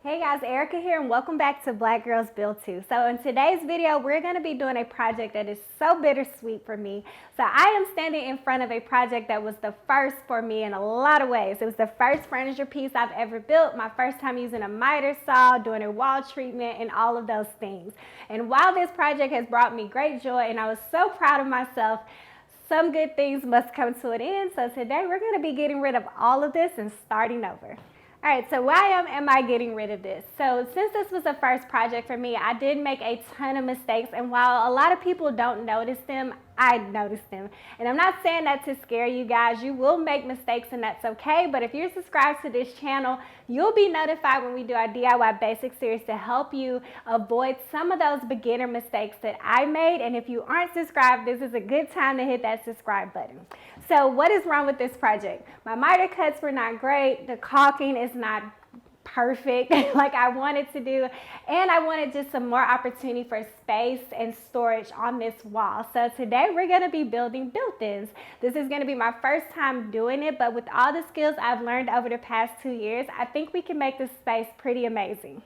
Hey guys, Erica here and welcome back to Black Girls Build Too. So in today's video, we're going to be doing a project that is so bittersweet for me. So I am standing in front of a project that was the first for me in a lot of ways. It was the first furniture piece I've ever built, my first time using a miter saw, doing a wall treatment, and all of those things. And while this project has brought me great joy and I was so proud of myself, some good things must come to an end. So today we're going to be getting rid of all of this and starting over. All right, so why am I getting rid of this? So since this was the first project for me, I did make a ton of mistakes, and while a lot of people don't notice them, I noticed them. And I'm not saying that to scare you guys. You will make mistakes and that's okay, but if you're subscribed to this channel, you'll be notified when we do our DIY Basics series to help you avoid some of those beginner mistakes that I made. And if you aren't subscribed, this is a good time to hit that subscribe button. So what is wrong with this project? My miter cuts were not great. The caulking is not perfect like I wanted to do, and I wanted just some more opportunity for space and storage on this wall. So today we're going to be building built-ins. This is going to be my first time doing it, but with all the skills I've learned over the past 2 years, I think we can make this space pretty amazing.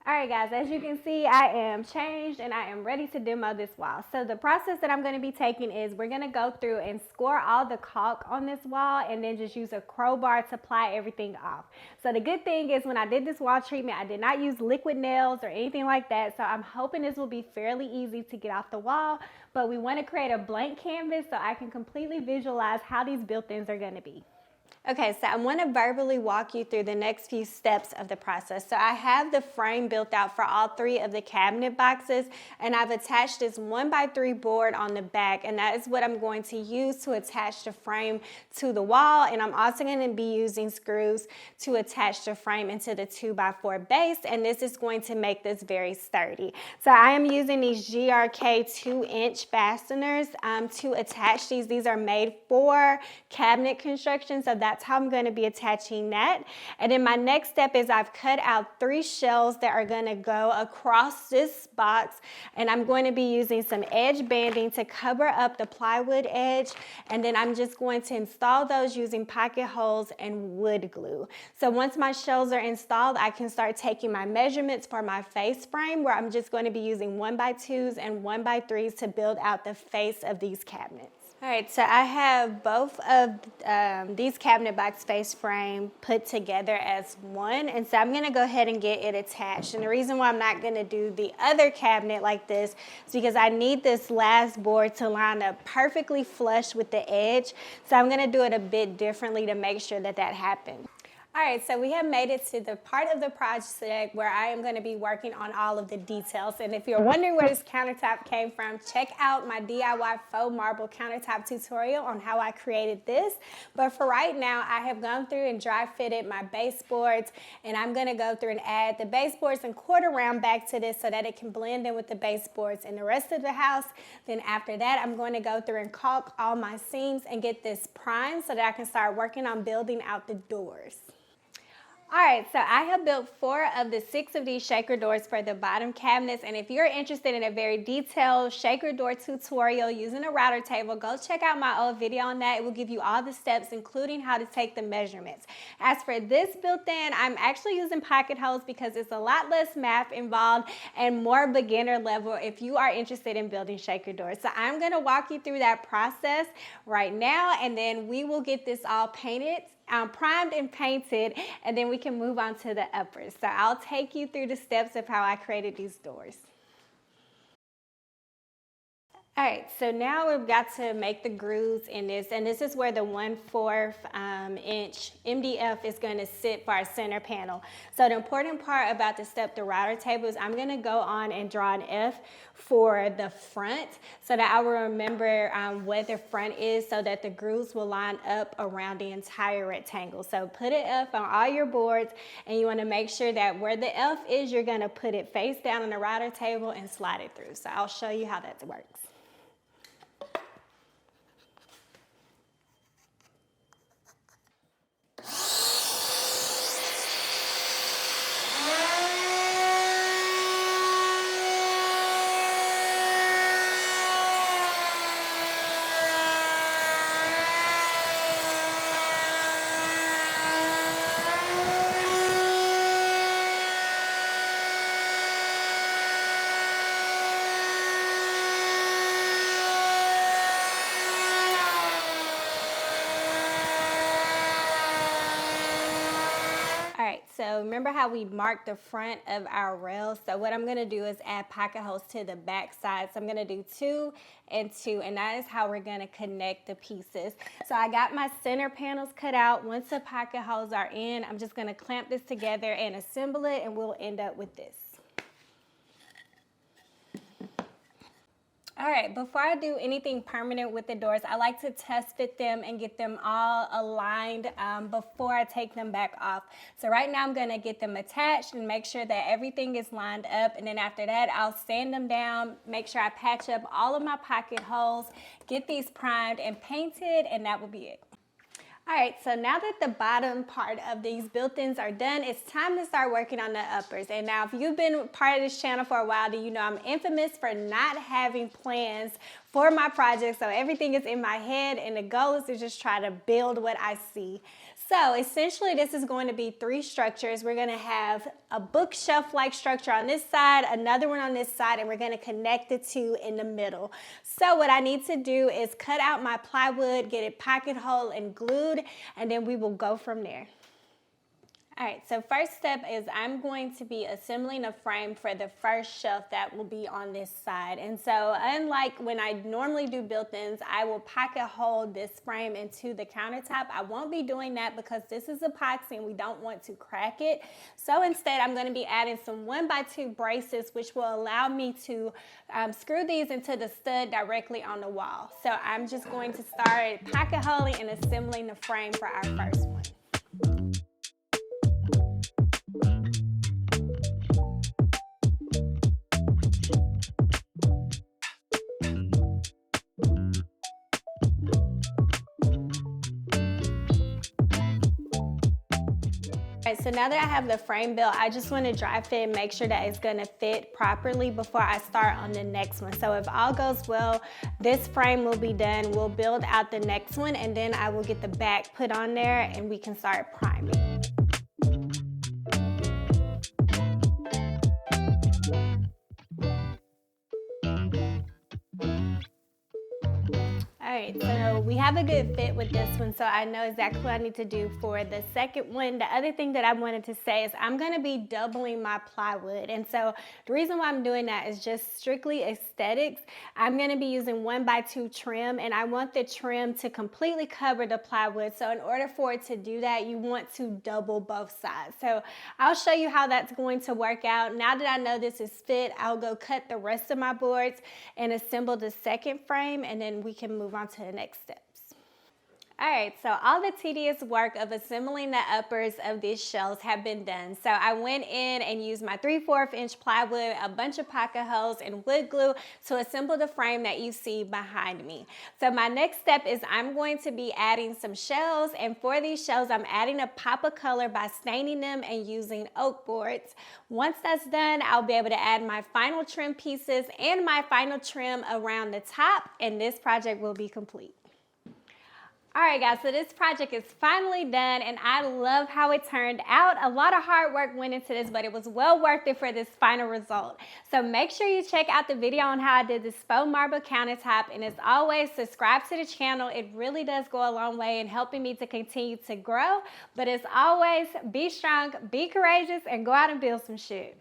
Alright guys, as you can see, I am changed and I am ready to demo this wall. So the process that I'm going to be taking is we're going to go through and score all the caulk on this wall and then just use a crowbar to ply everything off. So the good thing is when I did this wall treatment, I did not use liquid nails or anything like that. So I'm hoping this will be fairly easy to get off the wall, but we want to create a blank canvas so I can completely visualize how these built-ins are going to be. Okay, so I want to verbally walk you through the next few steps of the process. So I have the frame built out for all 3 of the cabinet boxes, and I've attached this 1x3 board on the back, and that is what I'm going to use to attach the frame to the wall. And I'm also going to be using screws to attach the frame into the 2x4 base, and this is going to make this very sturdy. So I am using these GRK 2-inch fasteners to attach these. These are made for cabinet construction, so that's how I'm going to be attaching that. And then my next step is I've cut out 3 shelves that are going to go across this box, and I'm going to be using some edge banding to cover up the plywood edge, and then I'm just going to install those using pocket holes and wood glue. So once my shelves are installed, I can start taking my measurements for my face frame, where I'm just going to be using 1x2s and 1x3s to build out the face of these cabinets. All right, so I have both of these cabinet box face frame put together as one, and so I'm going to go ahead and get it attached. And the reason why I'm not going to do the other cabinet like this is because I need this last board to line up perfectly flush with the edge, so I'm going to do it a bit differently to make sure that that happens. All right, so we have made it to the part of the project where I am going to be working on all of the details. And if you're wondering where this countertop came from, check out my DIY faux marble countertop tutorial on how I created this. But for right now, I have gone through and dry fitted my baseboards, and I'm going to go through and add the baseboards and quarter round back to this so that it can blend in with the baseboards in the rest of the house. Then after that, I'm going to go through and caulk all my seams and get this primed so that I can start working on building out the doors. All right, so I have built 4 of the 6 of these shaker doors for the bottom cabinets, and if you're interested in a very detailed shaker door tutorial using a router table, go check out my old video on that. It will give you all the steps, including how to take the measurements. As for this built-in, I'm actually using pocket holes because it's a lot less math involved and more beginner level if you are interested in building shaker doors. So I'm going to walk you through that process right now, and then we will get this all painted, primed and painted, and then we can move on to the uppers. So I'll take you through the steps of how I created these doors. All right, so now we've got to make the grooves in this, and this is where the 1/4 inch MDF is going to sit for our center panel. So the important part about the step the router table is I'm going to go on and draw an F for the front so that I will remember where the front is so that the grooves will line up around the entire rectangle. So put an F on all your boards, and you want to make sure that where the F is, you're going to put it face down on the router table and slide it through. So I'll show you how that works. So remember how we marked the front of our rails? So what I'm gonna do is add pocket holes to the back side. So I'm gonna do 2 and 2, and that is how we're gonna connect the pieces. So I got my center panels cut out. Once the pocket holes are in, I'm just gonna clamp this together and assemble it, and we'll end up with this. All right, before I do anything permanent with the doors, I like to test fit them and get them all aligned before I take them back off. So right now I'm gonna get them attached and make sure that everything is lined up. And then after that, I'll sand them down, make sure I patch up all of my pocket holes, get these primed and painted, and that will be it. All right, so now that the bottom part of these built-ins are done, it's time to start working on the uppers. And now if you've been part of this channel for a while, do you know I'm infamous for not having plans for my projects, so everything is in my head, and the goal is to just try to build what I see. So essentially this is going to be 3 structures. We're gonna have a bookshelf-like structure on this side, another one on this side, and we're gonna connect the 2 in the middle. So what I need to do is cut out my plywood, get it pocket hole and glued, and then we will go from there. All right, so first step is I'm going to be assembling a frame for the first shelf that will be on this side. And so unlike when I normally do built-ins, I will pocket hold this frame into the countertop. I won't be doing that because this is epoxy and we don't want to crack it. So instead, I'm gonna be adding some 1x2 braces, which will allow me to screw these into the stud directly on the wall. So I'm just going to start pocket holding and assembling the frame for our first one. All right, so now that I have the frame built, I just want to dry fit and make sure that it's going to fit properly before I start on the next one. So if all goes well, this frame will be done. We'll build out the next one, and then I will get the back put on there and we can start priming. All right, so we have a good fit with this one, so I know exactly what I need to do for the second one. The other thing that I wanted to say is I'm gonna be doubling my plywood, and so the reason why I'm doing that is just strictly aesthetics. I'm gonna be using 1x2 trim, and I want the trim to completely cover the plywood. So in order for it to do that, you want to double both sides. So I'll show you how that's going to work out. Now that I know this is fit, I'll go cut the rest of my boards and assemble the second frame, and then we can move on to the next steps. All right, so all the tedious work of assembling the uppers of these shelves have been done. So I went in and used my 3/4 inch plywood, a bunch of pocket holes, and wood glue to assemble the frame that you see behind me. So my next step is I'm going to be adding some shells, and for these shells, I'm adding a pop of color by staining them and using oak boards. Once that's done, I'll be able to add my final trim pieces and my final trim around the top, and this project will be complete. All right, guys, so this project is finally done, and I love how it turned out. A lot of hard work went into this, but it was well worth it for this final result. So make sure you check out the video on how I did this faux marble countertop, and as always, subscribe to the channel. It really does go a long way in helping me to continue to grow. But as always, be strong, be courageous, and go out and build some shit.